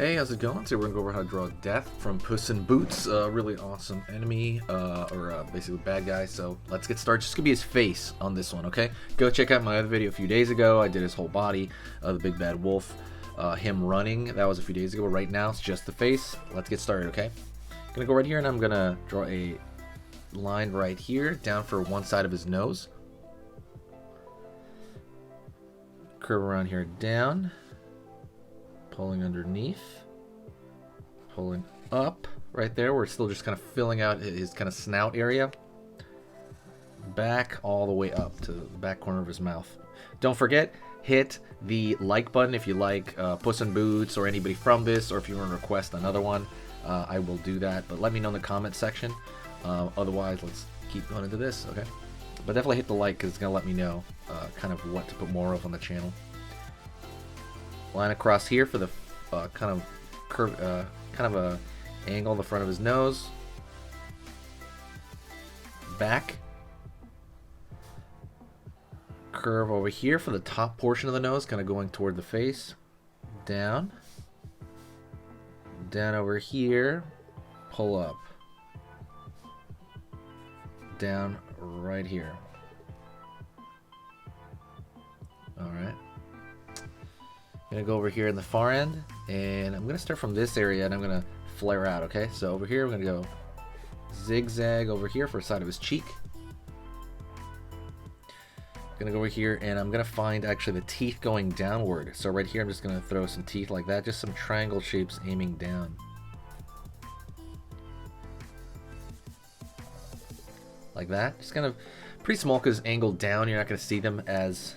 Hey, how's it going? Today we're going to go over how to draw Death from Puss in Boots. Really awesome enemy, basically bad guy. So let's get started. Just going to be his face on this one, okay? Go check out my other video a few days ago. I did his whole body, the big bad wolf, him running. That was a few days ago. Right now it's just the face. Let's get started, okay? I'm going to go right here and I'm going to draw a line right here down for one side of his nose. Curve around here down. Pulling underneath, pulling up right there. We're still just kind of filling out his kind of snout area. Back all the way up to the back corner of his mouth. Don't forget, hit the like button if you like Puss in Boots or anybody from this, or if you want to request another one, I will do that. But let me know in the comment section. Otherwise, let's keep going into this, okay? But definitely hit the like because it's going to let me know kind of what to put more of on the channel. Line across here for the kind of curve, kind of a angle in the front of his nose. Back. Curve over here for the top portion of the nose, kind of going toward the face. Down. Down over here. Pull up. Down right here. Alright. I'm going to go over here in the far end, and I'm going to start from this area, and I'm going to flare out, okay? So over here, I'm going to go zigzag over here for the side of his cheek. I'm going to go over here, and I'm going to find actually the teeth going downward. So right here, I'm just going to throw some teeth like that, just some triangle shapes aiming down. Like that. Just kind of pretty small because angled down, you're not going to see them as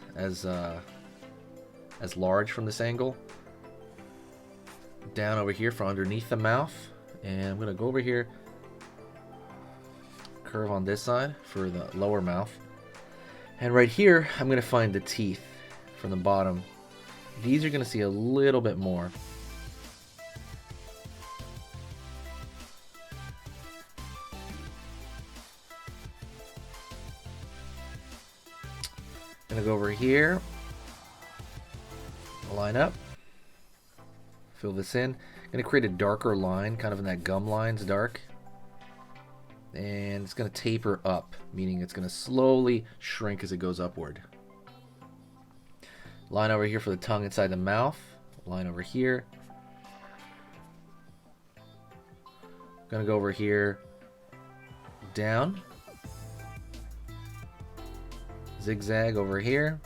large from this angle. Down over here for underneath the mouth, and I'm gonna go over here, curve on this side for the lower mouth, and right here I'm gonna find the teeth from the bottom. These are gonna see a little bit more. Gonna go over here. Line up, fill this in. I'm going to create a darker line, kind of in that gum line's dark, and it's going to taper up, meaning it's going to slowly shrink as it goes upward. Line over here for the tongue inside the mouth, line over here. Going to go over here, down, zigzag over here.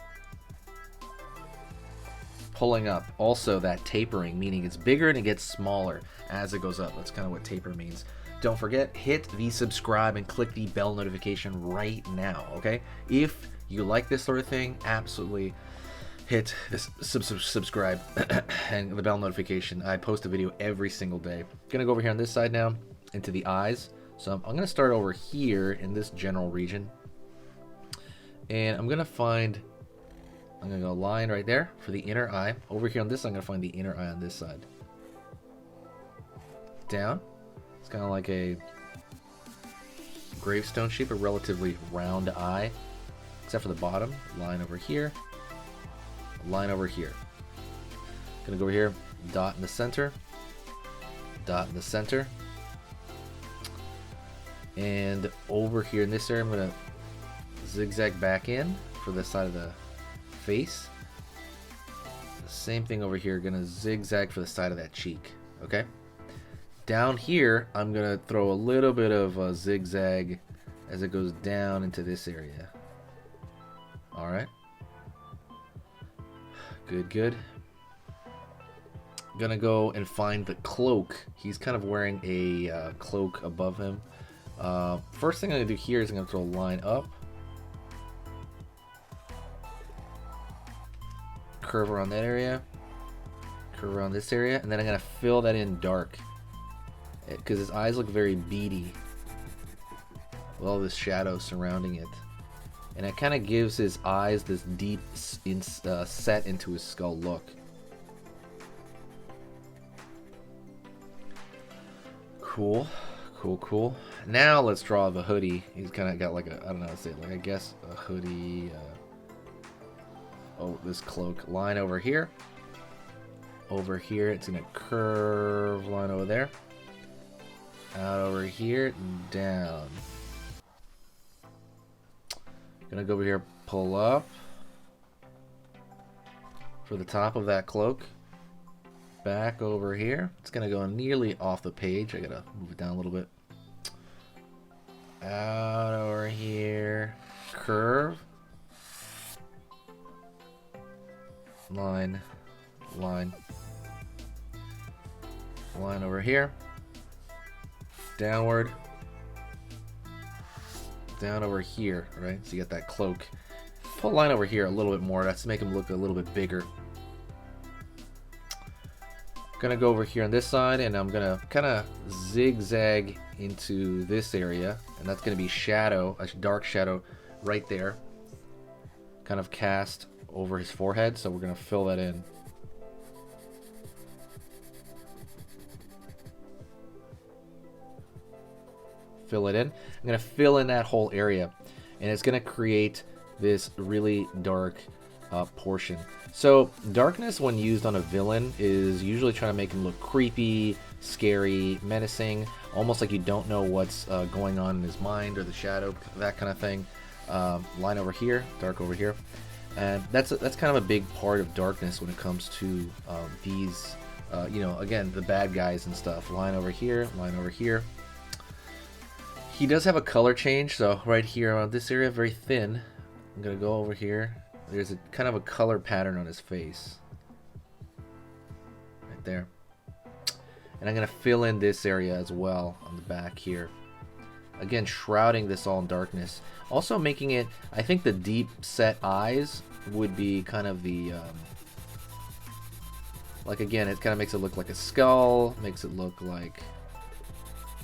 Pulling up, also that tapering, meaning it's bigger and it gets smaller as it goes up. That's kind of what taper means. Don't forget, hit the subscribe and click the bell notification right now, okay? If you like this sort of thing, absolutely hit this subscribe and the bell notification. I post a video every single day. Gonna go over here on this side now into the eyes. So I'm gonna start over here in this general region, and I'm gonna go line right there for the inner eye. Over here on this, I'm going to find the inner eye on this side. Down. It's kind of like a gravestone shape, a relatively round eye. Except for the bottom. Line over here. Line over here. Going to go over here. Dot in the center. Dot in the center. And over here in this area, I'm going to zigzag back in for this side of the face. Same thing over here, gonna zigzag for the side of that cheek. Okay, down here I'm gonna throw a little bit of a zigzag as it goes down into this area. All right, good. Gonna go and find the cloak. He's kind of wearing a cloak above him. First thing I'm gonna do here is I'm gonna throw a line up, curve around that area, curve around this area, and then I'm going to fill that in dark because his eyes look very beady with all this shadow surrounding it, and it kind of gives his eyes this deep set into his skull look. Cool. Now let's draw the hoodie. He's kind of got like a, I don't know how to say it, like I guess a hoodie. Oh, this cloak. Line over here. over here. It's gonna curve line over there. Out over here, down. Gonna go over here, pull up for the top of that cloak. Back over here. It's gonna go nearly off the page. I gotta move it down a little bit. Out over here, curve. Line, line. Line over here. Downward. Down over here, right? So you got that cloak. Pull line over here a little bit more. That's to make him look a little bit bigger. Gonna go over here on this side, and I'm gonna kind of zigzag into this area, and that's gonna be shadow, a dark shadow right there, kind of cast over his forehead. So we're gonna fill that in. Fill it in. I'm gonna fill in that whole area, and it's gonna create this really dark portion. So darkness, when used on a villain, is usually trying to make him look creepy, scary, menacing, almost like you don't know what's going on in his mind or the shadow, that kind of thing. Line over here, dark over here, and that's kind of a big part of darkness when it comes to these, you know, again, the bad guys and stuff. Line over here, line over here. He does have a color change, so right here on this area, very thin. I'm gonna go over here. There's a kind of a color pattern on his face. Right there. And I'm gonna fill in this area as well on the back here. Again, shrouding this all in darkness. Also making it, I think the deep set eyes would be kind of the, like again, it kind of makes it look like a skull, makes it look like,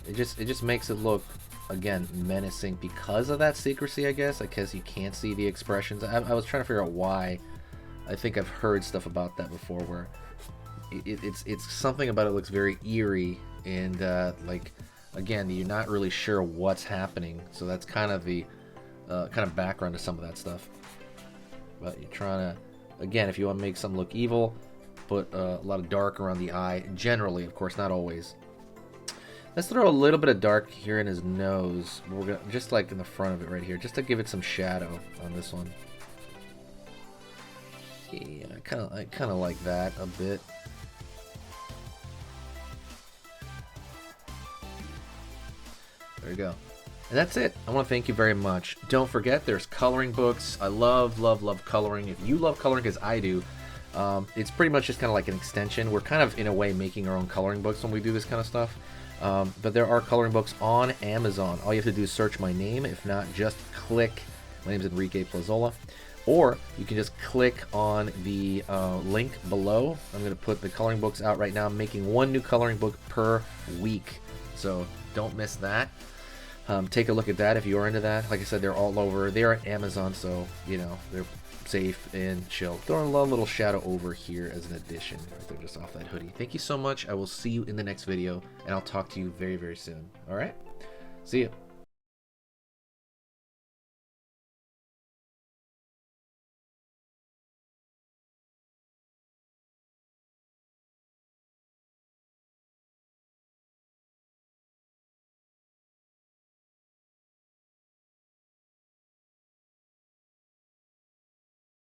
it just makes it look, again, menacing because of that secrecy, I guess. I guess you can't see the expressions. I was trying to figure out why. I think I've heard stuff about that before, where it's something about it looks very eerie, and like, again, you're not really sure what's happening. So that's kind of the kind of background to some of that stuff. But you're trying to, again, if you want to make something look evil, put a lot of dark around the eye. Generally, of course, not always. Let's throw a little bit of dark here in his nose. We're gonna, just like in the front of it right here, just to give it some shadow on this one. Yeah, I kind of like that a bit. There you go. And that's it. I want to thank you very much. Don't forget, there's coloring books. I love coloring. If you love coloring as I do, it's pretty much just kind of like an extension. We're kind of, in a way, making our own coloring books when we do this kind of stuff. But there are coloring books on Amazon. All you have to do is search my name. If not, just click. My name is Enrique Plazola. Or you can just click on the link below. I'm going to put the coloring books out right now. I'm making one new coloring book per week. So don't miss that. Take a look at that if you are into that. Like I said, they're all over. They are at Amazon, so, you know, they're safe and chill. Throw a little shadow over here as an addition. Right there, just off that hoodie. Thank you so much. I will see you in the next video, and I'll talk to you very, very soon. All right? See ya.